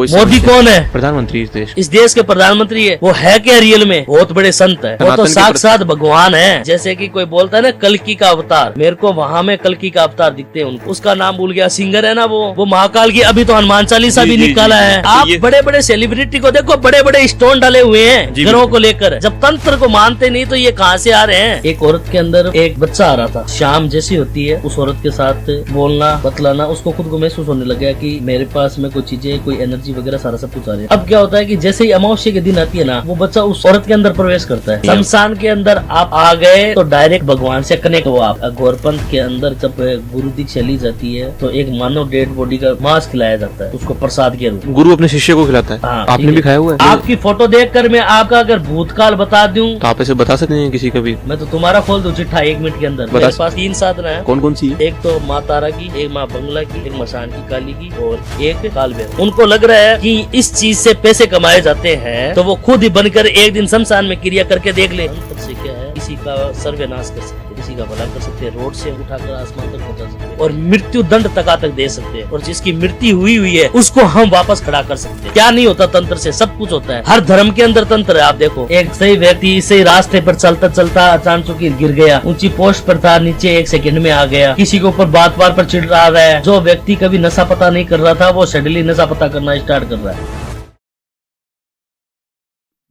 मोदी कौन है? प्रधानमंत्री इस देश के प्रधानमंत्री है। वो है क्या रियल में? बहुत बड़े संत है। वो तो साक्षात भगवान है। जैसे कि कोई बोलता है ना कल्कि का अवतार, मेरे को वहाँ में कल्कि का अवतार दिखते हैं उनको। उसका नाम भूल गया, सिंगर है ना वो महाकाल की। अभी तो हनुमान चालीसा भी निकाला है। आप बड़े बड़े सेलिब्रिटी को देखो, बड़े बड़े स्टोन डाले हुए हैं घरों को लेकर। जब तंत्र को मानते नहीं तो ये कहाँ से आ रहे हैं? एक औरत के अंदर एक बच्चा आ रहा था, शाम जैसी होती है, उस औरत के साथ बोलना बतलाना, उसको खुद को महसूस होने लग गया कि मेरे पास में कोई चीजें, कोई एनर्जी वगैरह सारा सब कुछ आ रही है। अब क्या होता है कि जैसे ही अमावस्या के दिन आती है ना, वो बच्चा उस औरत के अंदर प्रवेश करता है। शमशान के अंदर आप आ गए तो डायरेक्ट भगवान से कनेक्ट हो आप। घोरपंथ के अंदर जब गुरु दीक्षा ली जाती है तो एक मानव डेड बॉडी का मांस खिलाया जाता है, उसको प्रसाद के रूप। गुरु अपने शिष्य को खिलाता है। हाँ, आपने भी खाया हुआ है? आपकी फोटो देखकर मैं आपका अगर भूतकाल बता दूं तो आप ऐसे बता सकते हैं किसी का भी? मैं तो तुम्हारा खोल दूं चिट्ठा 1 मिनट के अंदर। मेरे पास 3 साधना है। कौन कौन सी? एक तो माँ तारा की, एक माँ बंगला की, एक मसान की काली की और एक कालभैरव। उनको लग रहा है कि इस चीज से पैसे कमाए जाते हैं तो वो खुद ही बनकर एक दिन शमशान में क्रिया करके देख ले। अंतर से क्या है, किसी का सर्वनाश कर सकते हैं, किसी का भला कर सकते हैं, रोड से उठाकर आसमान तक पहुंचा सकते हैं और मृत्यु दंड तक दे सकते हैं। और जिसकी मृत्यु हुई है उसको हम वापस खड़ा कर सकते हैं। क्या नहीं होता तंत्र से? सब कुछ होता है। हर धर्म के अंदर तंत्र है। आप देखो, एक सही व्यक्ति सही रास्ते पर चलता चलता अचानक गिर गया, ऊंची पोस्ट पर था, नीचे 1 सेकंड में आ गया। किसी के ऊपर बात बार पर चिढ़ रहा है। जो व्यक्ति कभी नशा पता नहीं कर रहा था वो सडनली नशा पता करना स्टार्ट कर रहा है।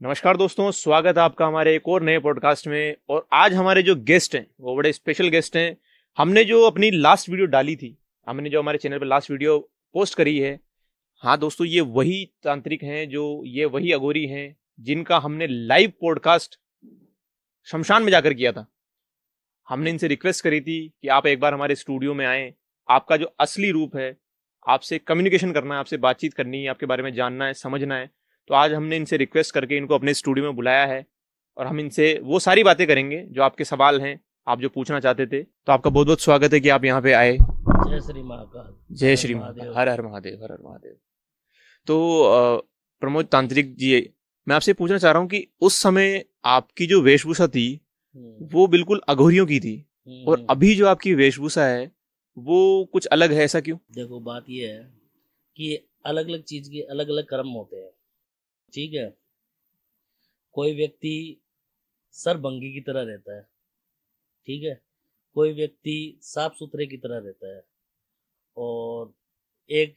नमस्कार दोस्तों, स्वागत है आपका हमारे एक और नए पॉडकास्ट में। और आज हमारे जो गेस्ट हैं वो बड़े स्पेशल गेस्ट हैं। हमने जो अपनी लास्ट वीडियो डाली थी, हमने जो हमारे चैनल पर लास्ट वीडियो पोस्ट करी है, हाँ दोस्तों, ये वही तांत्रिक हैं, ये वही अघोरी हैं जिनका हमने लाइव पॉडकास्ट शमशान में जाकर किया था। हमने इनसे रिक्वेस्ट करी थी कि आप एक बार हमारे स्टूडियो में आएँ, आपका जो असली रूप है, आपसे कम्युनिकेशन करना है, आपसे बातचीत करनी है, आपके बारे में जानना है, समझना है। तो आज हमने इनसे रिक्वेस्ट करके इनको अपने स्टूडियो में बुलाया है और हम इनसे वो सारी बातें करेंगे जो आपके सवाल हैं, आप जो पूछना चाहते थे। तो आपका बहुत बहुत स्वागत है कि आप यहाँ पे आए। जय श्री महाकाल। जय श्री महाकाल। हर हर महादेव, हर हर महादेव। तो प्रमोद तांत्रिक जी, मैं आपसे पूछना चाह रहा हूँ कि उस समय आपकी जो वेशभूषा थी वो बिल्कुल अघोरियों की थी, और अभी जो आपकी वेशभूषा है वो कुछ अलग है, ऐसा क्यों? देखो, बात ये है कि अलग अलग चीज के अलग अलग कर्म होते हैं, ठीक है। कोई व्यक्ति सरभंगी की तरह रहता है, ठीक है। कोई व्यक्ति साफ सुथरे की तरह रहता है। और एक,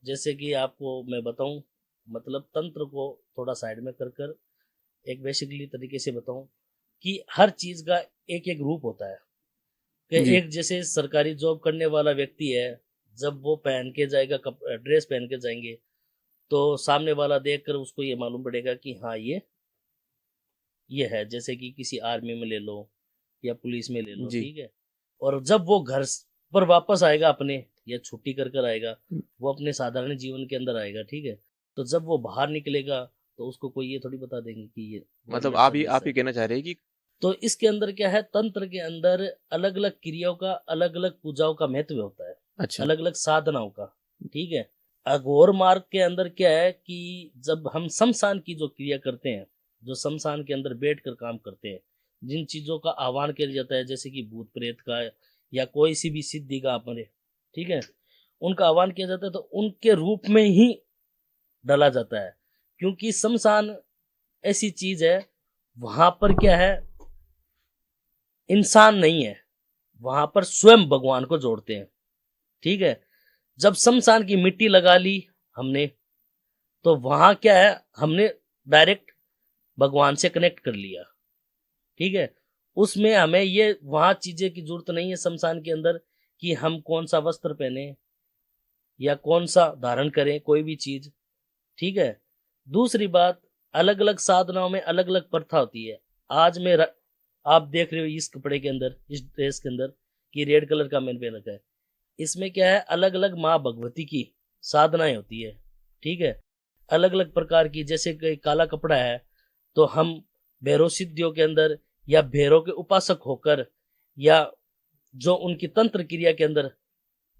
जैसे कि आपको मैं बताऊं, मतलब तंत्र को थोड़ा साइड में कर कर एक बेसिकली तरीके से बताऊं कि हर चीज का एक एक रूप होता है। कि एक जैसे सरकारी जॉब करने वाला व्यक्ति है, जब वो पहन के जाएगा, ड्रेस पहन के जाएंगे तो सामने वाला देखकर उसको ये मालूम पड़ेगा कि हाँ ये है। जैसे कि किसी आर्मी में ले लो या पुलिस में ले लो, ठीक है। और जब वो घर पर वापस आएगा अपने, या छुट्टी कर कर आएगा, वो अपने साधारण जीवन के अंदर आएगा, ठीक है। तो जब वो बाहर निकलेगा तो उसको कोई ये थोड़ी बता देंगे कि ये, मतलब आप ही कहना चाह रहे हैं कि तो इसके अंदर क्या है, तंत्र के अंदर अलग अलग क्रियाओं का, अलग अलग पूजाओं का महत्व होता है। अच्छा। अलग अलग साधनाओं का, ठीक है। अघोर मार्ग के अंदर क्या है कि जब हम शमशान की जो क्रिया करते हैं, जो शमशान के अंदर बैठकर काम करते हैं, जिन चीजों का आह्वान किया जाता है, जैसे कि भूत प्रेत का या कोई सी भी सिद्धि का अपने, ठीक है, उनका आह्वान किया जाता है तो उनके रूप में ही डाला जाता है। क्योंकि शमशान ऐसी चीज है, वहां पर क्या है, इंसान नहीं है, वहां पर स्वयं भगवान को जोड़ते हैं, ठीक है। जब शमशान की मिट्टी लगा ली हमने, तो वहां क्या है, हमने डायरेक्ट भगवान से कनेक्ट कर लिया, ठीक है। उसमें हमें ये वहां चीजें की जरूरत नहीं है शमशान के अंदर कि हम कौन सा वस्त्र पहने या कौन सा धारण करें, कोई भी चीज, ठीक है। दूसरी बात, अलग अलग साधनाओं में अलग अलग प्रथा होती है। आज में आप देख रहे हो इस कपड़े के अंदर, इस ड्रेस के अंदर कि रेड कलर का मैंने पहन रखा है, इसमें क्या है, अलग अलग माँ भगवती की साधनाएं होती है, ठीक है। अलग अलग प्रकार की, जैसे कोई काला कपड़ा है तो हम भैरव सिद्धियों के अंदर या भैरव के उपासक होकर या जो उनकी तंत्र क्रिया के अंदर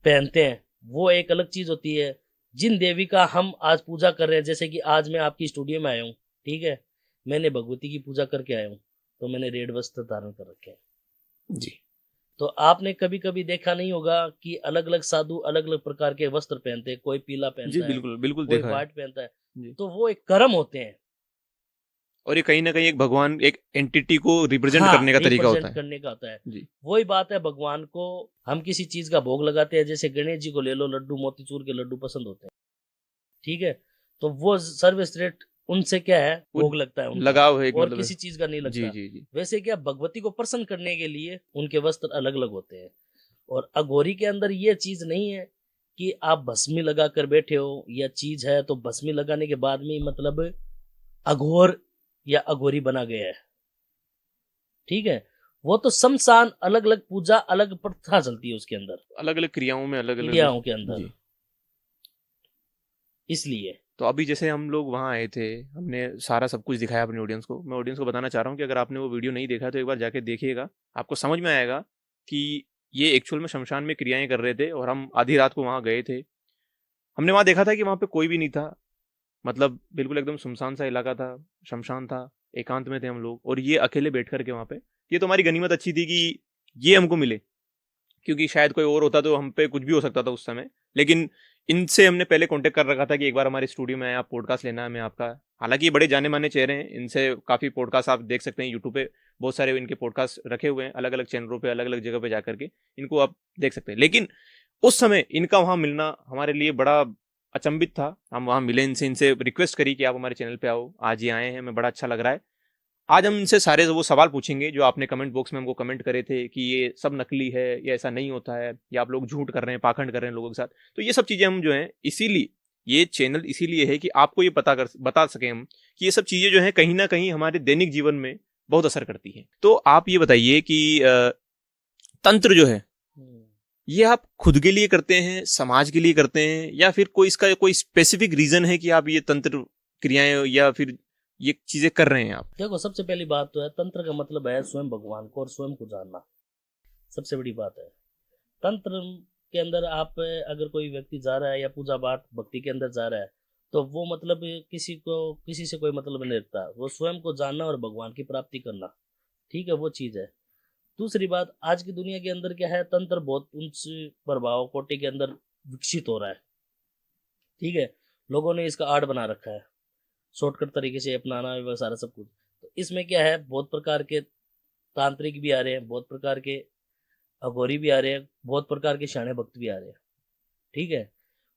पहनते हैं, वो एक अलग चीज होती है। जिन देवी का हम आज पूजा कर रहे हैं, जैसे कि आज मैं आपकी स्टूडियो में आया हूँ, ठीक है, मैंने भगवती की पूजा करके आया हूँ, तो मैंने रेड वस्त्र धारण कर रखे हैं जी। तो आपने कभी कभी देखा नहीं होगा कि अलग अलग साधु अलग अलग प्रकार के वस्त्र पहनते हैं, कोई पीला जी पहनता है, बिल्कुल बिल्कुल कोई देखा है व्हाइट पहनता है। जी। तो वो एक कर्म होते हैं। और ये कहीं ना कहीं एक भगवान एक एंटिटी को रिप्रेजेंट हाँ, करने का तरीका होता रिप्रेजेंट है करने का होता है। जी। वही बात है, भगवान को हम किसी चीज का भोग लगाते हैं, जैसे गणेश जी को ले लो, लड्डू मोतीचूर के लड्डू पसंद होते हैं, ठीक है, तो वो सर्वश्रेष्ठ उनसे क्या है, वो भोग लगता है उनका, लगाव है एक और मतलब किसी चीज का नहीं जी लगता। जी जी वैसे क्या भगवती को प्रसन्न करने के लिए उनके वस्त्र अलग अलग होते हैं। और अघोरी के अंदर ये चीज नहीं है कि आप भस्मी लगा कर बैठे हो, या चीज है तो भस्मी लगाने के बाद में मतलब अघोर या अघोरी बना गया है, ठीक है। वो तो शमशान, अलग अलग पूजा, अलग प्रथा चलती है उसके अंदर, अलग अलग क्रियाओं में अलग अलग क्रियाओं के अंदर, जी। इसलिए। तो अभी जैसे हम लोग वहाँ आए थे, हमने सारा सब कुछ दिखाया अपने ऑडियंस को। मैं ऑडियंस को बताना चाह रहा हूँ कि अगर आपने वो वीडियो नहीं देखा तो एक बार जाके देखिएगा, आपको समझ में आएगा कि ये एक्चुअल में शमशान में क्रियाएं कर रहे थे और हम आधी रात को वहाँ गए थे। हमने वहाँ देखा था कि वहाँ पे कोई भी नहीं था, मतलब बिल्कुल एकदम सुनसान सा इलाका था, शमशान था, एकांत में थे हम लोग और ये अकेले बैठ करके वहाँ पे। ये तो हमारी गनीमत अच्छी थी कि ये हमको मिले, क्योंकि शायद कोई और होता तो हम पे कुछ भी हो सकता था उस समय। लेकिन इनसे हमने पहले कांटेक्ट कर रखा था कि एक बार हमारे स्टूडियो में आए, आप पॉडकास्ट लेना है हमें आपका। हालांकि ये बड़े जाने माने चेहरे हैं, इनसे काफ़ी पॉडकास्ट आप देख सकते हैं यूट्यूब पे, बहुत सारे इनके पॉडकास्ट रखे हुए हैं अलग अलग चैनलों पे, अलग अलग जगह पे जा करके इनको आप देख सकते हैं। लेकिन उस समय इनका वहाँ मिलना हमारे लिए बड़ा अचंभित था। हम वहाँ मिले इनसे, इनसे रिक्वेस्ट करी कि आप हमारे चैनल पे आओ, आज ये आए हैं, हमें बड़ा अच्छा लग रहा है। आज हम इनसे सारे वो सवाल पूछेंगे जो आपने कमेंट बॉक्स में हमको कमेंट करे थे कि ये सब नकली है, ये ऐसा नहीं होता है, या आप लोग झूठ कर रहे हैं, पाखंड कर रहे हैं लोगों के साथ। तो ये सब चीज़ें हम जो हैं, इसीलिए ये चैनल इसीलिए है कि आपको ये बता सकें हम कि ये सब चीज़ें जो हैं कहीं ना कहीं हमारे दैनिक जीवन में बहुत असर करती हैं। तो आप ये बताइए कि तंत्र जो है ये आप खुद के लिए करते हैं, समाज के लिए करते हैं, या फिर कोई इसका कोई स्पेसिफिक रीजन है कि आप ये तंत्र क्रियाएं या फिर ये चीजें कर रहे हैं आप? देखो, सबसे पहली बात तो है, तंत्र का मतलब है स्वयं भगवान को और स्वयं को जानना, सबसे बड़ी बात है। तंत्र के अंदर आप अगर कोई व्यक्ति जा रहा है या पूजा पाठ भक्ति के अंदर जा रहा है, तो वो मतलब किसी से कोई मतलब नहीं रखता, वो स्वयं को जानना और भगवान की प्राप्ति करना, ठीक है, वो चीज है। दूसरी बात, आज की दुनिया के अंदर क्या है, तंत्र बहुत उच्च प्रभाव कोटि के अंदर विकसित हो रहा है, ठीक है। लोगों ने इसका आर्ट बना रखा है, शॉर्टकट तरीके से अपनाना है सारा सब कुछ। तो इसमें क्या है, बहुत प्रकार के तांत्रिक भी आ रहे हैं, बहुत प्रकार के अघोरी भी आ रहे हैं, बहुत प्रकार के शाणे भक्त भी आ रहे हैं, ठीक है।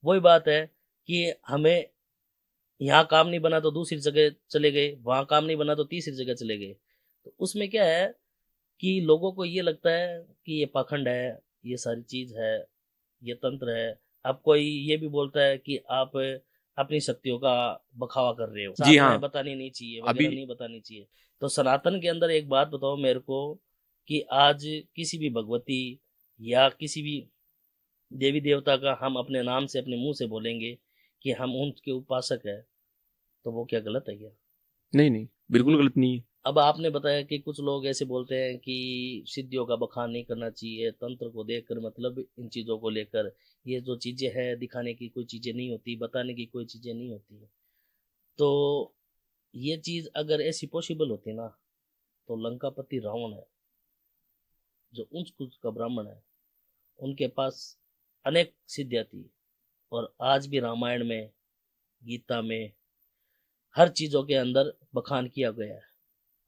वही बात है कि हमें यहाँ काम नहीं बना तो दूसरी जगह चले गए, वहां काम नहीं बना तो तीसरी जगह चले गए। तो उसमें क्या है कि लोगों को ये लगता है कि ये पाखंड है, ये सारी चीज है, ये तंत्र है। अब कोई ये भी बोलता है कि आप अपनी शक्तियों का बखावा कर रहे हो, जी साधनाएं हाँ। बतानी नहीं चाहिए, अभी वगैरह नहीं बतानी चाहिए। तो सनातन के अंदर एक बात बताओ मेरे को, कि आज किसी भी भगवती या किसी भी देवी देवता का हम अपने नाम से, अपने मुंह से बोलेंगे कि हम उनके उपासक है, तो वो क्या गलत है क्या? नहीं नहीं, बिल्कुल गलत नहीं है। अब आपने बताया कि कुछ लोग ऐसे बोलते हैं कि सिद्धियों का बखान नहीं करना चाहिए, तंत्र को देखकर, मतलब इन चीज़ों को लेकर, ये जो चीज़ें हैं दिखाने की कोई चीज़ें नहीं होती, बताने की कोई चीज़ें नहीं होती। तो ये चीज़ अगर ऐसी पॉसिबल होती ना, तो लंकापति रावण है, जो ऊंच कुछ का ब्राह्मण है, उनके पास अनेक सिद्धियाँ थी, और आज भी रामायण में, गीता में, हर चीज़ों के अंदर बखान किया गया है।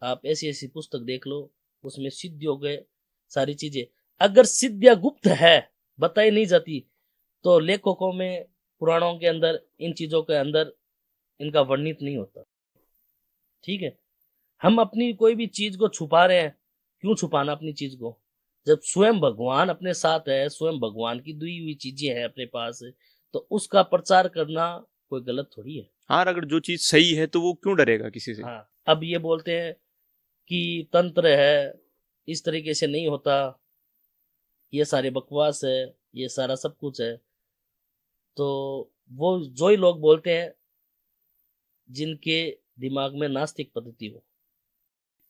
आप ऐसी ऐसी पुस्तक देख लो, उसमें सिद्धियों के सारी चीजें, अगर सिद्धियां गुप्त है, बताई नहीं जाती, तो लेखकों में, पुराणों के अंदर, इन चीजों के अंदर इनका वर्णित नहीं होता, ठीक है। हम अपनी कोई भी चीज को छुपा रहे हैं, क्यों छुपाना अपनी चीज को, जब स्वयं भगवान अपने साथ है, स्वयं भगवान की दी हुई चीजें हैं अपने पास, तो उसका प्रचार करना कोई गलत थोड़ी है। हाँ, अगर जो चीज सही है तो वो क्यों डरेगा किसी से? हाँ, अब ये बोलते हैं कि तंत्र है, इस तरीके से नहीं होता, ये सारे बकवास है, ये सारा सब कुछ है। तो वो जो ही लोग बोलते हैं जिनके दिमाग में नास्तिक पद्धति हो,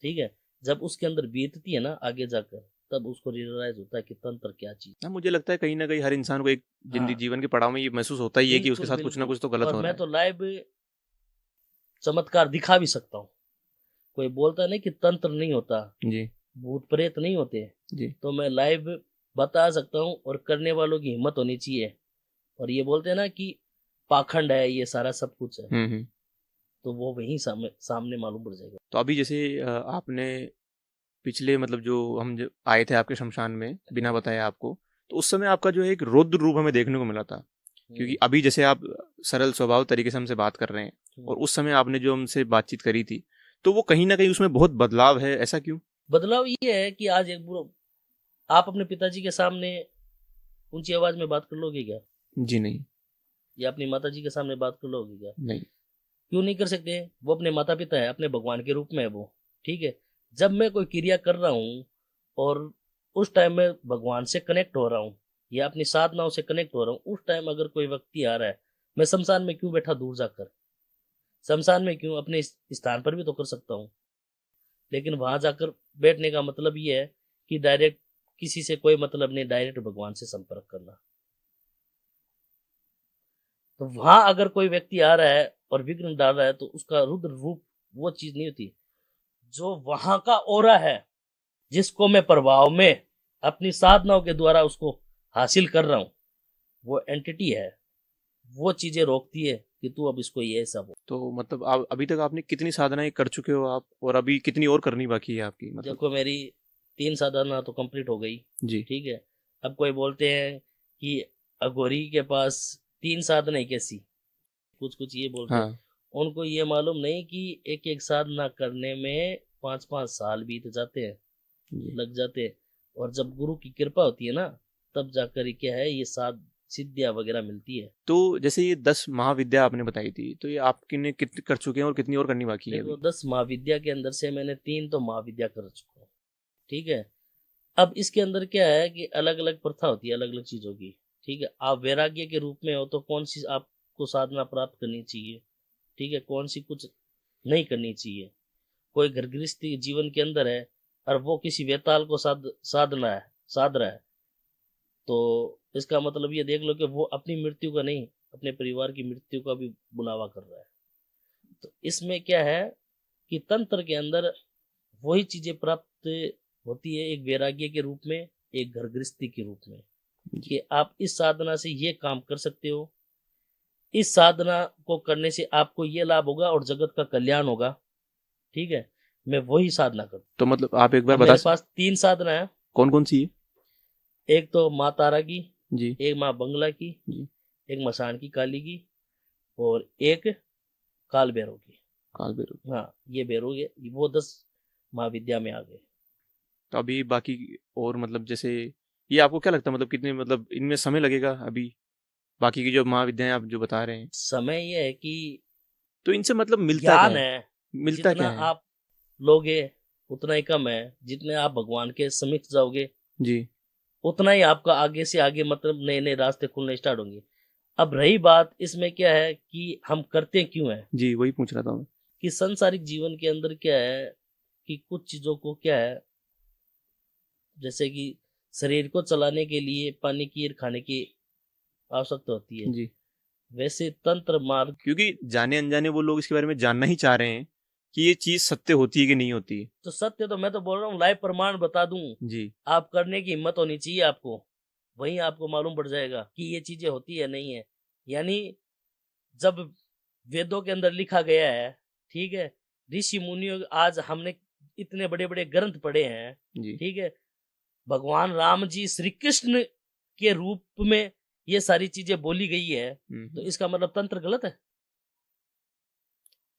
ठीक है, जब उसके अंदर बीतती है ना आगे जाकर, तब उसको रियलाइज होता है कि तंत्र क्या चीज। ना, मुझे लगता है कहीं ना कहीं हर इंसान को एक हाँ, जीवन के पड़ाव में ये महसूस होता ही है कि उसके बिल्कुल साथ कुछ ना बिल्कुल। कुछ तो गलत और हो रहा मैं है। तो लाइव चमत्कार दिखा भी सकता हूँ। कोई बोलता नहीं कि तंत्र नहीं होता, जी भूत प्रेत नहीं होते, जी। तो मैं लाइव बता सकता हूँ, और करने वालों की हिम्मत होनी चाहिए। और ये बोलते हैं ना कि पाखंड है ये सारा सब कुछ है, हम्म। तो वो वहीं सामने सामने मालूम पड़ जाएगा। तो अभी जैसे आपने पिछले मतलब जो हम जो आए थे आपके शमशान में बिना बताए आपको, तो उस समय आपका जो है एक रौद्र रूप हमें देखने को मिला था। क्योंकि अभी जैसे आप सरल स्वभाव तरीके से हमसे बात कर रहे हैं, और उस समय आपने जो हमसे बातचीत करी थी, तो वो कहीं ना कहीं उसमें बहुत बदलाव है, ऐसा क्यों? बदलाव ये है कि आज एक आप अपने पिताजी के सामने ऊंची आवाज में बात कर लोगे क्या? जी नहीं। या अपनी माता जी के सामने बात कर लोगे क्या? नहीं। क्यों नहीं कर सकते? वो अपने माता पिता है, अपने भगवान के रूप में है वो। ठीक है, जब मैं कोई क्रिया कर रहा हूँ और उस टाइम में भगवान से कनेक्ट हो रहा हूँ या अपनी साधनाओं से कनेक्ट हो रहा हूँ, उस टाइम अगर कोई व्यक्ति आ रहा है, मैं शमशान में क्यों बैठा दूर जाकर? शमशान में क्यों, अपने स्थान पर भी तो कर सकता हूँ। लेकिन वहां जाकर बैठने का मतलब ये है कि डायरेक्ट किसी से कोई मतलब नहीं, डायरेक्ट भगवान से संपर्क करना। तो वहां अगर कोई व्यक्ति आ रहा है और विघ्न डाल रहा है, तो उसका रुद्र रूप वो चीज नहीं होती। जो वहां का ओरा है, जिसको मैं प्रभाव में अपनी साधनाओं के द्वारा उसको हासिल कर रहा हूं, वो एंटिटी है, वो चीजें रोकती है कि तू अब इसको ये सब हो। तो मतलब आप अभी तक आपने कितनी साधनाएं कर चुके हो आप, और अभी कितनी और करनी बाकी है आपकी मतलब? देखो, मेरी 3 साधना तो कंप्लीट हो गई। जी। ठीक है, अब कोई बोलते हैं कि अघोरी के पास 3 साधना कैसी, कुछ कुछ ये बोलते हैं। हाँ। उनको ये मालूम नहीं कि एक एक साधना करने में 5-5 साल बीत जाते हैं, जी। लग जाते हैं। और जब गुरु की कृपा होती है ना, तब जाकर क्या है, ये साध सिद्धियां वगैरह मिलती है। तो जैसे ये 10 महाविद्या आपने बताई थी, तो ये आपने कितनी कर चुके हैं और कितनी और करनी बाकी है देखो, अभी? 10 महाविद्या के अंदर से मैंने 3 तो महाविद्या कर चुका हूँ। ठीक है, अब इसके अंदर क्या है कि अलग अलग प्रथा होती है अलग अलग चीजों की। ठीक है, आप वैराग्य के रूप में हो तो कौन सी आपको साधना प्राप्त करनी चाहिए, ठीक है, कौन सी कुछ नहीं करनी चाहिए। कोई घर गृहस्थी जीवन के अंदर है और वो किसी वेताल को साध रहा है, तो इसका मतलब ये देख लो कि वो अपनी मृत्यु का नहीं, अपने परिवार की मृत्यु का भी बुलावा कर रहा है। तो इसमें क्या है कि तंत्र के अंदर वही चीजें प्राप्त होती है, एक वैराग्य के रूप में, एक घर गृहस्थी के रूप में, कि आप इस साधना से ये काम कर सकते हो, इस साधना को करने से आपको ये लाभ होगा और जगत का कल्याण होगा। ठीक है, मैं वही साधना करता तो मतलब आप एक हूँ। बार अब बता मेरे पास 3 साधना है। कौन कौन सी है? एक तो माँ तारा की, जी। एक माँ बंगला की, जी। एक मसान की काली की, और एक काल भैरव की। काल भैरव। हाँ, ये भैरव ये वो 10 महाविद्या में आ गए। तो अभी बाकी और मतलब जैसे ये आपको क्या लगता है, मतलब कितने मतलब इनमें समय लगेगा अभी, बाकी की जो महाविद्याएं आप जो बता रहे हैं? समय ये है कि तो इनसे मतलब मिलता क्या ज्ञान है? है, मिलता जितना क्या है? आप लोगे उतना ही कम है। जितने आप भगवान के समीप जाओगे, जी। उतना ही आपका आगे से आगे मतलब नए नए रास्ते खुलने स्टार्ट होंगे। अब रही बात इसमें क्या है कि हम करते क्यों है, जी वही पूछ रहा था मैं। कि सांसारिक जीवन के अंदर क्या है कि कुछ चीजों को क्या है, जैसे कि शरीर को चलाने के लिए पानी की और खाने की आवश्यकता होती है, जी। वैसे तंत्र मार्ग। क्योंकि जाने अनजाने वो लोग इसके बारे में जानना ही चाह रहे हैं कि ये चीज सत्य होती है कि नहीं होती है। तो सत्य तो मैं तो बोल रहा हूँ, लाइव प्रमाण बता दूं। जी। आप करने की हिम्मत होनी चाहिए आपको, वहीं आपको मालूम पड़ जाएगा कि ये चीजें होती है नहीं है। यानी जब वेदों के अंदर लिखा गया है, ठीक है, ऋषि मुनियों, आज हमने इतने बड़े बड़े ग्रंथ पढ़े हैं, जी। ठीक है, भगवान राम जी श्री कृष्ण के रूप में ये सारी चीजें बोली गई है, तो इसका मतलब तंत्र गलत है?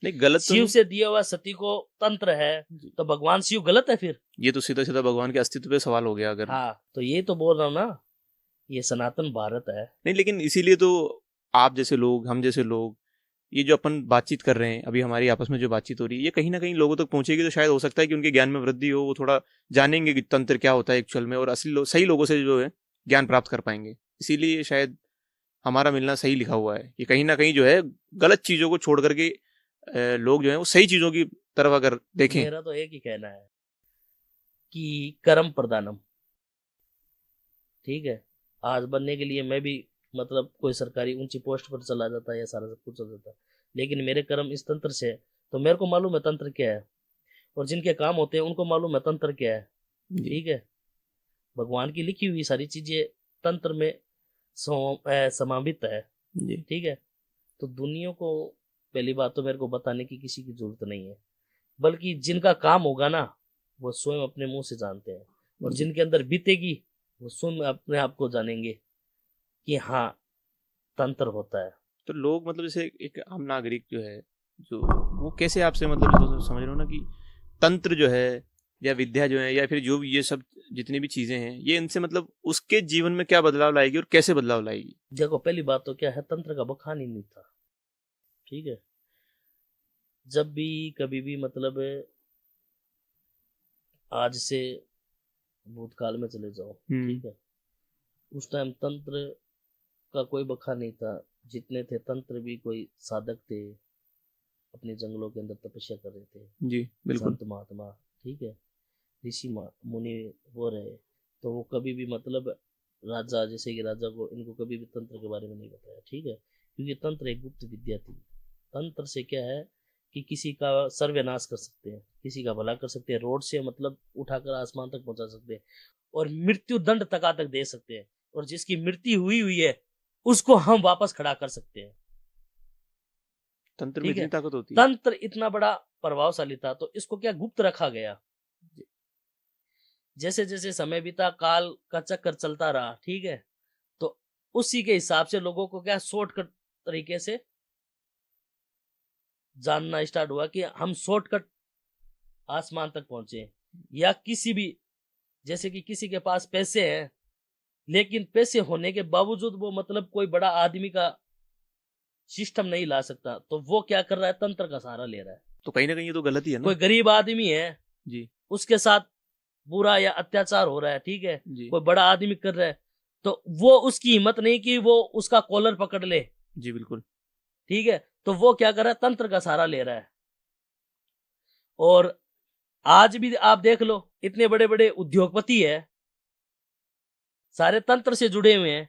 नहीं गलत तो शिव नहीं। से दिया हुआ सती को तंत्र है, तो भगवान शिव गलत है फिर? ये तो सीधा सीधा भगवान के अस्तित्व पे सवाल हो गया अगर। हाँ, तो ये तो बोल रहा हूँ ना, ये सनातन भारत है। नहीं लेकिन इसीलिए तो आप जैसे लोग, हम जैसे लोग, ये जो अपन बातचीत कर रहे हैं अभी, हमारी आपस में जो बातचीत हो रही है, ये कहीं ना कहीं लोगों तक पहुंचेगी, तो शायद हो सकता है कि उनके ज्ञान में वृद्धि हो, वो थोड़ा जानेंगे कि तंत्र क्या होता है एक्चुअल में, और असली सही लोगों से जो है ज्ञान प्राप्त कर पाएंगे। इसीलिए शायद हमारा मिलना सही लिखा हुआ है कि कहीं ना कहीं जो है गलत चीज़ों को छोड़ करके लोग जो है वो सही चीज़ों की तरफ अगर देखें। मेरा तो एक ही कहना है कि कर्म प्रधानम। ठीक है, आज बनने के लिए मैं भी मतलब कोई सरकारी ऊंची पोस्ट पर चला जाता है या सारा सब कुछ हो जाता है, लेकिन मेरे कर्म इस तंत्र से है, तो मेरे को मालूम है तंत्र क्या है, और जिनके काम होते हैं उनको मालूम है तंत्र क्या है। जी ठीक है, भगवान की लिखी हुई सारी चीजें तंत्र में समावित है। जी ठीक है, तो दुनिया को पहली बात तो मेरे को बताने की किसी की जरूरत नहीं है, बल्कि जिनका काम होगा ना वो स्वयं अपने मुंह से जानते हैं, और जी। जिनके अंदर बीतेगी वो स्वयं अपने आप को जानेंगे कि हाँ तंत्र होता है। तो लोग मतलब जैसे एक आम नागरिक जो है, जो वो कैसे आपसे मतलब जो समझ रहे हो ना कि तंत्र जो है या विद्या जो है या फिर जो भी ये सब जितनी भी चीजें हैं, ये इनसे मतलब उसके जीवन में क्या बदलाव लाएगी और कैसे बदलाव लाएगी? देखो पहली बात तो क्या है, तंत्र का बखान ही नहीं था। ठीक है, जब भी कभी भी मतलब आज से भूतकाल में चले जाओ, ठीक है, उस टाइम तंत्र का कोई बखान नहीं था। जितने थे तंत्र भी कोई साधक थे, अपने जंगलों के अंदर तपस्या कर रहे थे, जी बिल्कुल। संत महात्मा, ठीक है, ऋषि मुनि हो रहे, तो वो कभी भी मतलब राजा, जैसे कि राजा को, इनको कभी भी तंत्र के बारे में नहीं बताया। ठीक है, क्योंकि तंत्र एक गुप्त विद्या थी। तंत्र से क्या है कि किसी का सर्वनाश कर सकते हैं, किसी का भला कर सकते हैं, रोड से मतलब उठाकर आसमान तक पहुंचा सकते हैं, और मृत्यु दंड तक दे सकते हैं, और जिसकी मृत्यु हुई हुई है उसको हम वापस खड़ा कर सकते हैं। तंत्र में ठीक है, इतनी ताकत होती है? तंत्र इतना बड़ा प्रभावशाली था, तो इसको क्या गुप्त रखा गया। जैसे जैसे समय बीता, काल का चक्कर चलता रहा, ठीक है, तो उसी के हिसाब से लोगों को क्या शॉर्टकट तरीके से जानना स्टार्ट हुआ कि हम शॉर्टकट आसमान तक पहुंचे, या किसी भी, जैसे कि किसी के पास पैसे हैं, लेकिन पैसे होने के बावजूद वो मतलब कोई बड़ा आदमी का सिस्टम नहीं ला सकता, तो वो क्या कर रहा है, तंत्र का सहारा ले रहा है। तो कहीं ना कहीं ये तो गलत ही है ना? कोई गरीब आदमी है, जी उसके साथ बुरा या अत्याचार हो रहा है, ठीक है, जी कोई बड़ा आदमी कर रहा है, तो वो उसकी हिम्मत नहीं कि वो उसका कॉलर पकड़ ले। जी बिल्कुल। ठीक है, तो वो क्या कर रहा है, तंत्र का सहारा ले रहा है। और आज भी आप देख लो, इतने बड़े बड़े उद्योगपति है, सारे तंत्र से जुड़े हुए हैं।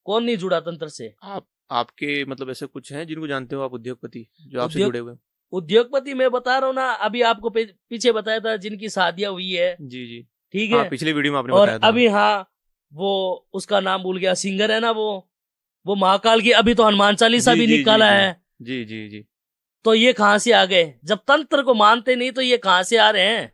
कौन नहीं जुड़ा तंत्र से? आपके मतलब ऐसे कुछ हैं जिनको जानते हो आप, उद्योगपति जो आपसे उद्योग जुड़े हुए हैं? उद्योगपति मैं बता रहा हूँ ना, अभी आपको पीछे बताया था जिनकी शादियां हुई है। जी जी। ठीक हाँ है, पिछले वीडियो में आपने और बताया था। अभी हाँ, वो उसका नाम भूल गया, सिंगर है ना वो महाकाल की अभी तो हनुमान चालीसा जी भी जी जी निकाला जी है। जी जी जी। तो ये कहां से आ गए? जब तंत्र को मानते नहीं तो ये कहां से आ रहे हैं?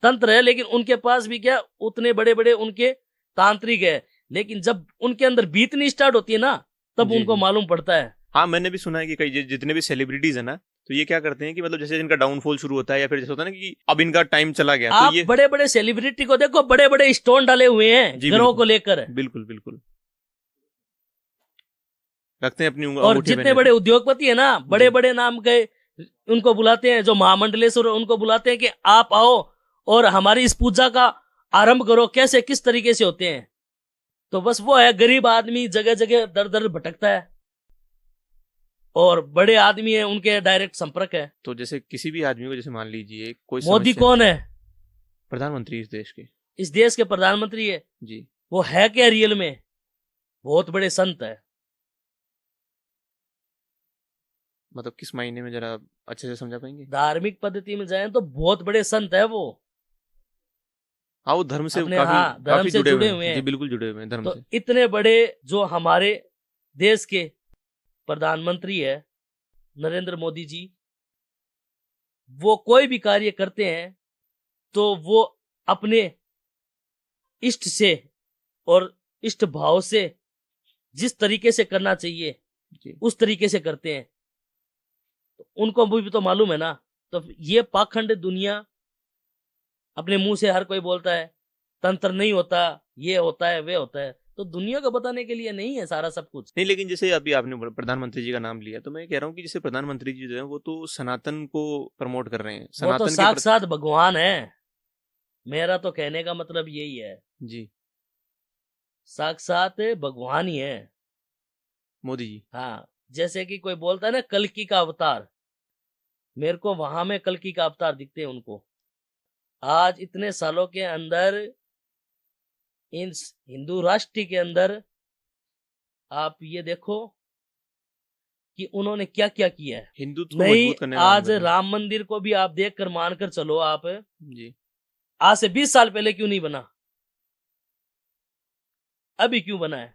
तंत्र है, लेकिन उनके पास भी क्या उतने बड़े बड़े उनके तांत्रिक है, लेकिन जब उनके अंदर बीतनी स्टार्ट होती है ना, तब जी उनको जी। मालूम पड़ता है। हाँ मैंने भी सुना है कि कई जितने भी सेलिब्रिटीज है ना, तो ये क्या करते हैं कि मतलब जैसे इनका डाउनफॉल शुरू होता है या फिर जैसे होता है ना कि अब इनका टाइम चला गया, तो आप ये। बड़े बड़े सेलिब्रिटी को देखो, बड़े बड़े स्टोन डाले हुए हैं जी ग्रहों बिल्कुल को लेकर, बिल्कुल बिल्कुल। रखते हैं अपनी और अंगूठे जितने पहने बड़े रहते उद्योगपति है ना, बड़े जी बड़े नाम के, उनको बुलाते हैं, जो महामंडलेश्वर, उनको बुलाते हैं कि आप आओ और हमारी इस पूजा का आरंभ करो। कैसे, किस तरीके से होते हैं? तो बस वो है, गरीब आदमी जगह जगह दर दर भटकता है, और बड़े आदमी है उनके डायरेक्ट संपर्क है। तो जैसे किसी भी आदमी को, जैसे मान लीजिए कोई मोदी समस्या। कौन है? प्रधानमंत्री इस देश के। इस देश के प्रधानमंत्री है। जी। वो है क्या रियल में? बहुत बड़े संत है। मतलब किस मायने में, जरा अच्छे से समझा पाएंगे? धार्मिक पद्धति में जाए तो बहुत बड़े संत है वो, हाँ वो धर्म से अपने काफी हाँ धर्म काफी से जुड़े हुए जुड़े हैं हुए जी, हैं। बिल्कुल जुड़े हुए हैं धर्म तो से। इतने बड़े जो हमारे देश के प्रधानमंत्री है नरेंद्र मोदी जी, वो कोई भी कार्य करते हैं तो वो अपने इष्ट से और इष्ट भाव से जिस तरीके से करना चाहिए जी उस तरीके से करते हैं। तो उनको भी तो मालूम है ना। तो ये पाखंड दुनिया अपने मुंह से हर कोई बोलता है तंत्र नहीं होता, ये होता है, वे होता है, तो दुनिया को बताने के लिए नहीं है सारा सब कुछ। नहीं, लेकिन जैसे अभी आपने प्रधानमंत्री जी का नाम लिया, तो मैं कह रहा हूँ कि जैसे प्रधानमंत्री जी जो है वो तो सनातन को प्रमोट कर रहे हैं, वो तो सनातन के प्रति। साक्षात भगवान है। मेरा तो कहने का मतलब यही है, जी। साक्षात भगवान ही है मोदी जी। हाँ। जैसे कि कोई बोलता है ना कल्कि का अवतार, मेरे को वहां में कल्कि का अवतार दिखते हैं उनको। आज इतने सालों के अंदर इन हिंदू राष्ट्र के अंदर आप ये देखो कि उन्होंने क्या क्या किया है। हिंदुत्व को नहीं, मजबूत करने का काम आज कर रहे हैं। राम मंदिर को भी आप देख कर मानकर चलो आप, जी आज से 20 साल पहले क्यों नहीं बना, अभी क्यों बना है?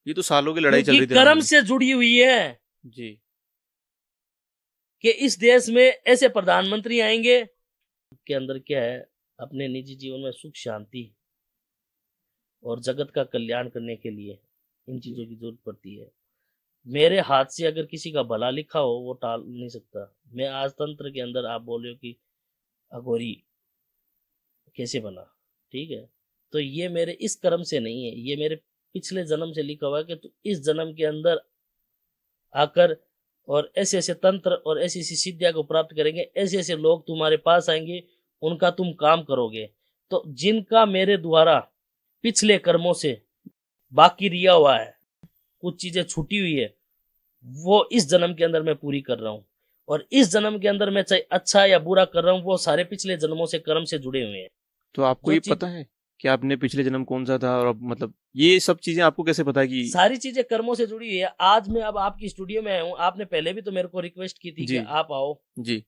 ये तो सालों की लड़ाई चल रही क्योंकि थी कर्म से जुड़ी हुई है जी। कि इस देश में ऐसे प्रधानमंत्री आएंगे के अंदर क्या है, अपने निजी जीवन में सुख शांति और जगत का कल्याण करने के लिए इन चीजों की जरूरत पड़ती है। मेरे हाथ से अगर किसी का भला लिखा हो वो टाल नहीं सकता। मैं आज तंत्र के अंदर, आप बोल रहे हो कि अघोरी कैसे बना, ठीक है, तो ये मेरे इस कर्म से नहीं है, ये मेरे पिछले जन्म से लिखा हुआ है कि तू इस जन्म के अंदर आकर और ऐसे ऐसे तंत्र और ऐसी ऐसी सिद्धियां को प्राप्त करेंगे, ऐसे ऐसे लोग तुम्हारे पास आएंगे, उनका तुम काम करोगे। तो जिनका मेरे द्वारा पिछले कर्मों से बाकी रिया हुआ है, कुछ चीजें छूटी हुई है, वो इस जन्म के अंदर मैं पूरी कर रहा हूँ। और इस जन्म के अंदर मैं चाहे अच्छा या बुरा कर रहा हूँ, वो सारे पिछले जन्मों से कर्म से जुड़े हुए हैं। तो आपको जो ये चीज पता है कि आपने पिछले जन्म कौन सा था, और अब मतलब ये सब चीजें आपको कैसे पता है कि सारी चीजें कर्मों से जुड़ी हुई है। आज मैं अब आपकी स्टूडियो में आया हूँ, आपने पहले भी तो मेरे को रिक्वेस्ट की थी कि जी आप आओ, जी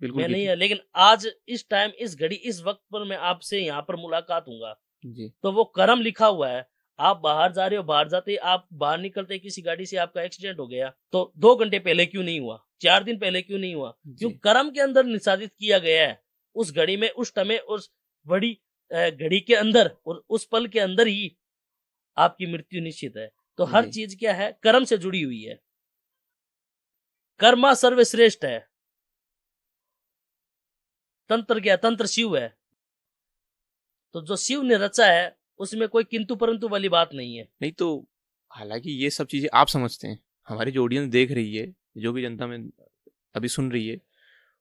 बिल्कुल मैं की नहीं थी। है, लेकिन आज इस टाइम, इस घड़ी, इस वक्त पर मैं आपसे यहाँ पर मुलाकात हूँगा, जी तो वो कर्म लिखा हुआ है। आप बाहर जा रहे हो, बाहर जाते ही आप बाहर निकलते किसी गाड़ी से आपका एक्सीडेंट हो गया, तो 2 घंटे पहले क्यों नहीं हुआ, 4 दिन पहले क्यों नहीं हुआ? क्यों? जी कर्म के अंदर निसादित किया गया है। उस घड़ी में, उस समय, उस बड़ी घड़ी के अंदर और उस पल के अंदर ही आपकी मृत्यु निश्चित है। तो हर जी चीज क्या है, कर्म से जुड़ी हुई है। कर्मा सर्वश्रेष्ठ है। तंत्र क्या? तंत्र शिव है। तो जो शिव ने रचा है उसमें कोई किंतु परंतु वाली बात नहीं है। नहीं तो हालांकि ये सब चीजें आप समझते हैं, हमारी जो ऑडियंस देख रही है, जो भी जनता में अभी सुन रही है,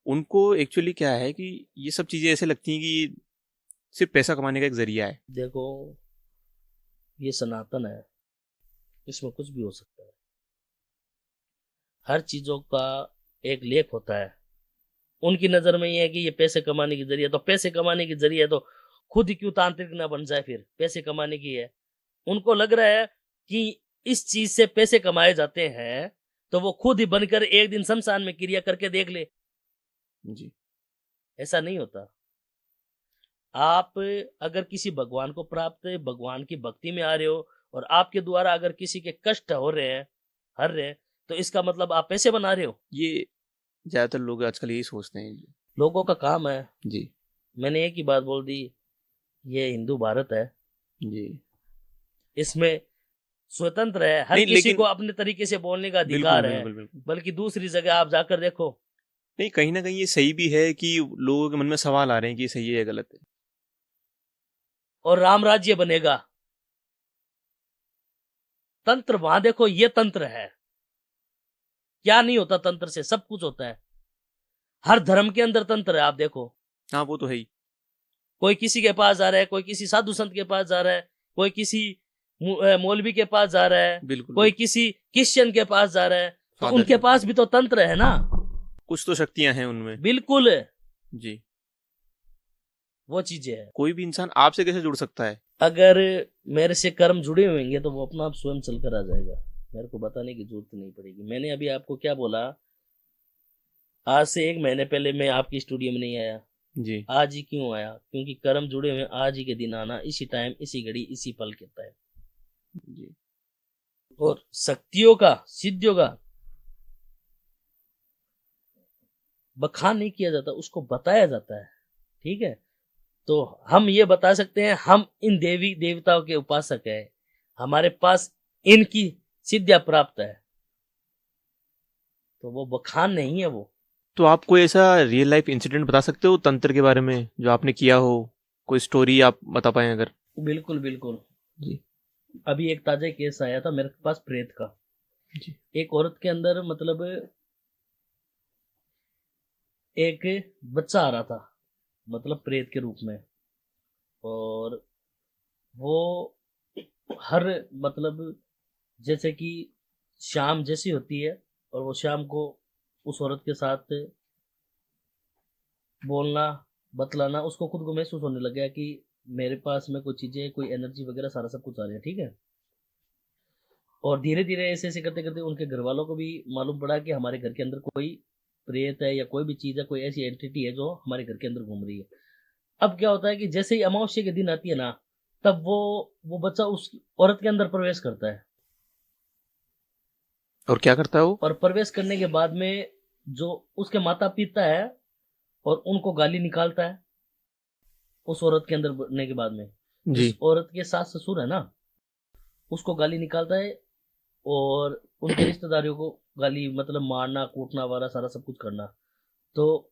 उनको एक्चुअली क्या है कि ये सब चीजें ऐसे लगती हैं कि सिर्फ पैसा कमाने का एक जरिया है। देखो, ये सनातन है, इसमें कुछ भी हो सकता है। हर चीजों का एक लेख होता है। उनकी नजर में ये है कि ये पैसे कमाने की जरिया, तो पैसे कमाने की जरिया तो खुद ही क्यों तांत्रिक ना बन जाए? फिर पैसे कमाने की है, उनको लग रहा है कि इस चीज से पैसे कमाए जाते हैं, तो वो खुद ही बनकर एक दिन शमशान में क्रिया करके देख ले। जी ऐसा नहीं होता। आप अगर किसी भगवान को प्राप्त, भगवान की भक्ति में आ रहे हो और आपके द्वारा अगर किसी के कष्ट हो रहे हैं, हर रहे हैं, तो इसका मतलब आप पैसे बना रहे हो। ये ज्यादातर लोग आजकल यही सोचते हैं। लोगों का काम है। जी मैंने एक ही बात बोल दी, ये हिंदू भारत है, जी इसमें स्वतंत्र है, हर नहीं किसी लेकिन को अपने तरीके से बोलने का बिल्कुल अधिकार है। बिल्कुल बिल्कुल बल्कि दूसरी जगह आप जाकर देखो, नहीं, कहीं ना कहीं ये सही भी है कि लोगों के मन में सवाल आ रहे हैं कि ये सही है या गलत है। और राम राज्य बनेगा। तंत्र वहां देखो, ये तंत्र है। क्या नहीं होता तंत्र से? सब कुछ होता है। हर धर्म के अंदर तंत्र है, आप देखो। हाँ वो तो है ही। कोई किसी के पास जा रहा है, कोई किसी साधु संत के पास जा रहा है, कोई किसी मौलवी के पास जा रहा है, बिल्कुल कोई बिल्कुल। किसी क्रिश्चियन के पास जा रहा है, तो फादर उनके जी, पास भी तो तंत्र है ना। कुछ तो शक्तियां हैं उनमें। बिल्कुल, जी वो चीजें है। कोई भी इंसान आपसे कैसे जुड़ सकता है? अगर मेरे से कर्म जुड़े होंगे तो वो अपना आप स्वयं चलकर आ जाएगा, मेरे को बताने की जरूरत नहीं पड़ेगी। मैंने अभी आपको क्या बोला, आज से 1 महीने पहले मैं आपकी स्टूडियो में नहीं आया। जी आज ही क्यों आया? क्योंकि कर्म जुड़े हुए, आज ही के दिन आना, इसी टाइम, इसी घड़ी, इसी पल कहता है। जी और शक्तियों का, सिद्धियों का बखान नहीं किया जाता, उसको बताया जाता है। ठीक है, तो हम ये बता सकते हैं, हम इन देवी देवताओं के उपासक हैं, हमारे पास इनकी सिद्धियां प्राप्त है, तो वो बखान नहीं है वो। तो आप कोई ऐसा रियल लाइफ इंसिडेंट बता सकते हो तंत्र के बारे में जो आपने किया हो? कोई स्टोरी आप बता पाए अगर? बिल्कुल बिल्कुल। जी अभी एक ताजा केस आया था मेरे पास प्रेत का। जी एक औरत के अंदर, मतलब एक बच्चा आ रहा था, मतलब प्रेत के रूप में। और वो हर, मतलब जैसे कि शाम जैसी होती है, और वो शाम को उस औरत के साथ बोलना, बतलाना, उसको खुद को महसूस होने लग गया कि मेरे पास में कोई चीजें, कोई एनर्जी वगैरह, सारा सब कुछ आ रहा है। ठीक है, और धीरे धीरे ऐसे ऐसे करते करते उनके घर वालों को भी मालूम पड़ा कि हमारे घर के अंदर कोई प्रेत है या कोई भी चीज है, कोई ऐसी एंटिटी है जो हमारे घर के अंदर घूम रही है। अब क्या होता है कि जैसे ही अमावस्या के दिन आती है ना, तब वो बच्चा उस औरत के अंदर प्रवेश करता है, और क्या करता है वो? और प्रवेश करने के बाद में जो उसके माता पिता है और उनको गाली निकालता है उस औरत के अंदर बढ़ने के बाद में। जी। जिस औरत के सास ससुर है ना, उसको गाली निकालता है, और उनके रिश्तेदारियों को गाली, मतलब मारना कूटना वारा सारा सब कुछ करना। तो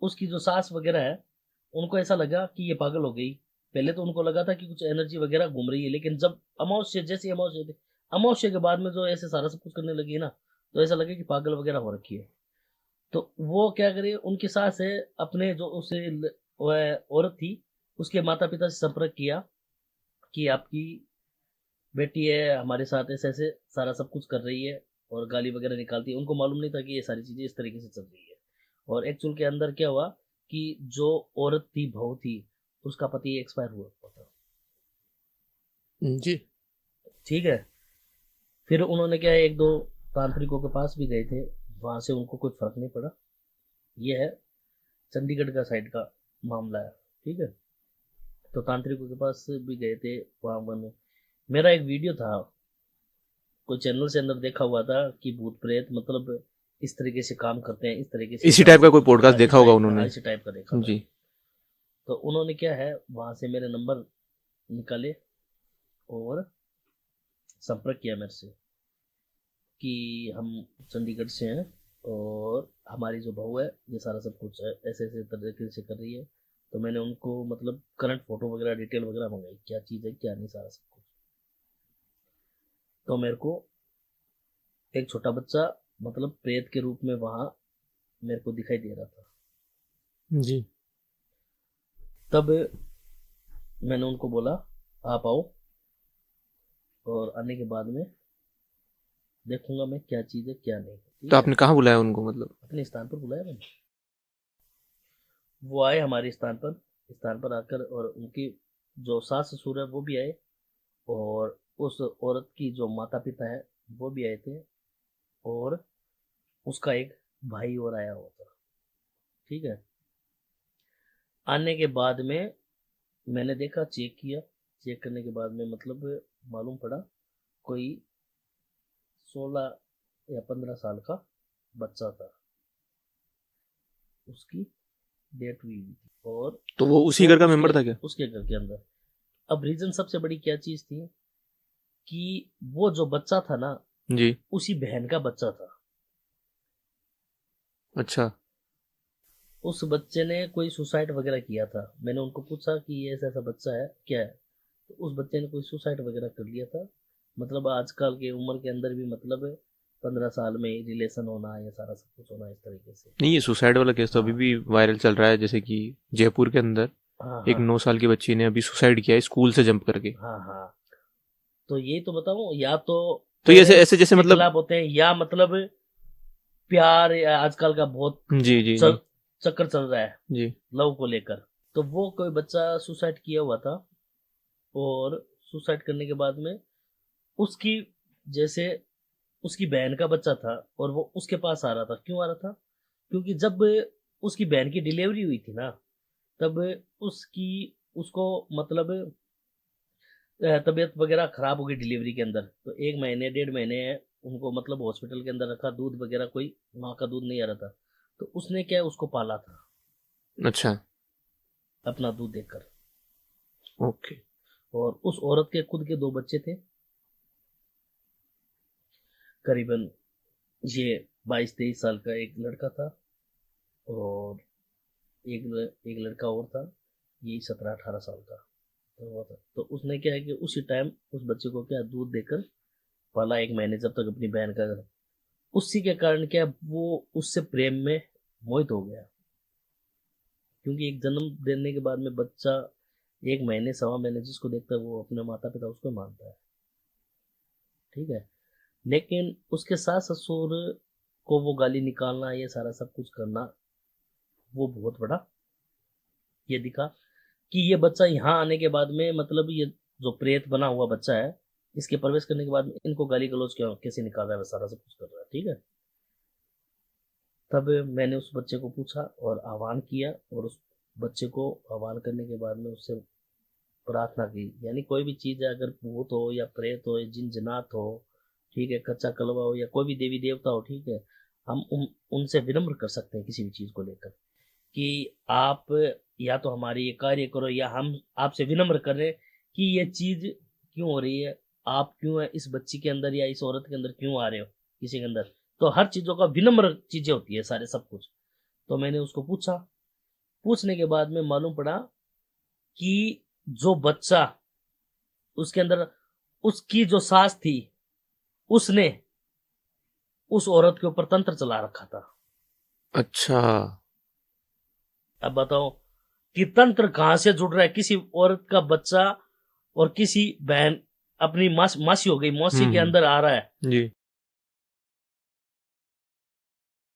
उसकी जो सास वगैरह है, उनको ऐसा लगा कि ये पागल हो गई। पहले तो उनको लगा था कि कुछ एनर्जी वगैरह घूम रही है, लेकिन जब अमावस्या, जैसे अमावस्या थी, अमावस्या के बाद में जो ऐसे सारा सब कुछ करने लगी है ना, तो ऐसा लगे कि पागल वगैरह हो रखी है। तो वो क्या करे, उनकी सास है, अपने जो उसे वह औरत थी, उसके माता पिता से संपर्क किया कि आपकी बेटी है, हमारे साथ ऐसे ऐसे सारा सब कुछ कर रही है और गाली वगैरह निकालती है। उनको मालूम नहीं था कि ये सारी चीजें इस तरीके से चल रही है। और एक्चुअल के अंदर क्या हुआ कि जो औरत थी, बहू थी, उसका पति एक्सपायर हुआ था। जी। ठीक है। फिर उन्होंने क्या है, एक दो तांत्रिकों के पास भी गए थे, वहां से उनको कोई फर्क नहीं पड़ा। ये है चंडीगढ़ का साइड का मामला है। ठीक है। तो तांत्रिकों के पास भी गए थे वहां बने। मेरा एक वीडियो था, कोई चैनल से अंदर देखा हुआ था कि भूत प्रेत मतलब इस तरीके से काम करते हैं, इस तरीके से इसी सारा टाइप का सब कोई कुछ। पॉडकास्ट हाँ, देखा होगा उन्होंने। इसी टाइप का देखा था। जी। तो उन्होंने क्या है, वहां से मेरे नंबर निकाले और संपर्क किया मेरे से कि हम चंडीगढ़ से हैं और हमारी जो बहू है ये सारा सब कुछ है, ऐसे ऐसे तरीके से कर रही है। तो मैंने उनको मतलब करंट फोटो वगैरह, डिटेल वगैरह मंगाई, क्या चीज़ है क्या नहीं, सारा सब कुछ। तो मेरे को एक छोटा बच्चा मतलब प्रेत के रूप में वहां मेरे को दिखाई दे रहा था। जी। तब मैंने उनको बोला आप आओ, और आने के बाद में देखूंगा मैं क्या चीज़ है क्या नहीं। ठीक तो है। आपने कहाँ बुलाया उनको, मतलब? अपने स्थान पर बुलाया मैंने। वो आए हमारे स्थान पर आकर, और उनकी जो सास ससुर है वो भी आए, और उस औरत की जो माता पिता है वो भी आए थे, और उसका एक भाई और आया हुआ था। ठीक है। आने के बाद में मैंने देखा, चेक किया, चेक करने के बाद में मतलब मालूम पड़ा कोई 16 या 15 साल का बच्चा था, उसकी डेट हुई थी। और तो वो उसी घर का मेंबर था क्या? उसके घर के अंदर। अब रीजन सबसे बड़ी क्या चीज थी कि वो जो बच्चा था ना, जी। उसी बहन का बच्चा था। अच्छा। उस बच्चे ने कोई सुसाइड वगैरह किया था। मैंने उनको पूछा कि ये ऐसा ऐसा बच्चा है क्या है, तो उस बच्चे ने कोई सुसाइड वगैरह कर लिया था। मतलब आजकल के उम्र के अंदर भी मतलब 15 साल में रिलेशन होना, ये सारा सब कुछ होना, इस तरीके से। नहीं, ये सुसाइड वाला केस तो अभी हाँ भी वायरल चल रहा है, जैसे कि जयपुर के अंदर हाँ एक हाँ 9 साल की बच्ची ने अभी सुसाइड किया है स्कूल से जंप करके। हाँ हाँ। तो ये तो बताऊं, या तो तो ये ऐसे पेरेंट्स ऐसे जैसे के मतलब। खिलाफ होते हैं, या मतलब प्यार, या आजकल का बहुत जी जी जी। चल, चक्कर चल रहा है जी। लव को लेकर। तो वो कोई बच्चा सुसाइड किया हुआ था, और सुसाइड करने के बाद में उसकी, जैसे उसकी बहन का बच्चा था, और वो उसके पास आ रहा था। क्यों आ रहा था? क्योंकि जब उसकी बहन की डिलीवरी हुई थी ना, तब उसकी उसको मतलब तबीयत वगैरह खराब हो गई डिलीवरी के अंदर। तो 1 महीने 1.5 महीने उनको मतलब हॉस्पिटल के अंदर रखा, दूध वगैरह कोई माँ का दूध नहीं आ रहा था। तो उसने क्या है, उसको पाला था अच्छा। अपना दूध देकर। ओके। और उस औरत के खुद के 2 बच्चे थे, करीबन ये 22-23 साल का एक लड़का था, और एक लड़का और था, ये 17-18 साल का। तो वो था। तो उसने क्या है कि उसी टाइम उस बच्चे को क्या दूध देकर पाला 1 महीने, जब तक अपनी बहन का। उसी के कारण क्या वो उससे प्रेम में मोहित हो गया। क्योंकि एक जन्म देने के बाद में बच्चा 1 महीने 1.25 महीने जिसको देखता है, वो अपने माता पिता उसको मानता है। ठीक है। लेकिन उसके सास ससुर को वो गाली निकालना, ये सारा सब कुछ करना, वो बहुत बड़ा ये दिखा कि ये बच्चा यहाँ आने के बाद में मतलब ये जो प्रेत बना हुआ बच्चा है, इसके प्रवेश करने के बाद में इनको गाली गलौज क्यों कैसे निकाल रहा है, वो सारा सब कुछ कर रहा है। ठीक है। तब मैंने उस बच्चे को पूछा और आह्वान किया, और उस बच्चे को हवन करने के बाद में उससे प्रार्थना की, यानी कोई भी चीज है, अगर भूत हो या प्रेत हो या जिन जनात हो, ठीक है, कच्चा कलवा हो या कोई भी देवी देवता हो, ठीक है, हम उनसे विनम्र कर सकते हैं किसी भी चीज को लेकर कि आप या तो हमारी ये कार्य करो या हम आपसे विनम्र करें कि ये चीज क्यों हो रही है, आप क्यों है इस बच्ची के अंदर या इस औरत के अंदर क्यों आ रहे हो किसी के अंदर। तो हर चीजों का विनम्र चीजें होती है सारे सब कुछ। तो मैंने उसको पूछा, पूछने के बाद में मालूम पड़ा कि जो बच्चा उसके अंदर, उसकी जो सास थी उसने उस औरत के ऊपर तंत्र चला रखा था। अच्छा। अब बताओ कि तंत्र कहां से जुड़ रहा है, किसी औरत का बच्चा और किसी बहन अपनी मासी हो गई, मौसी के अंदर आ रहा है, जी।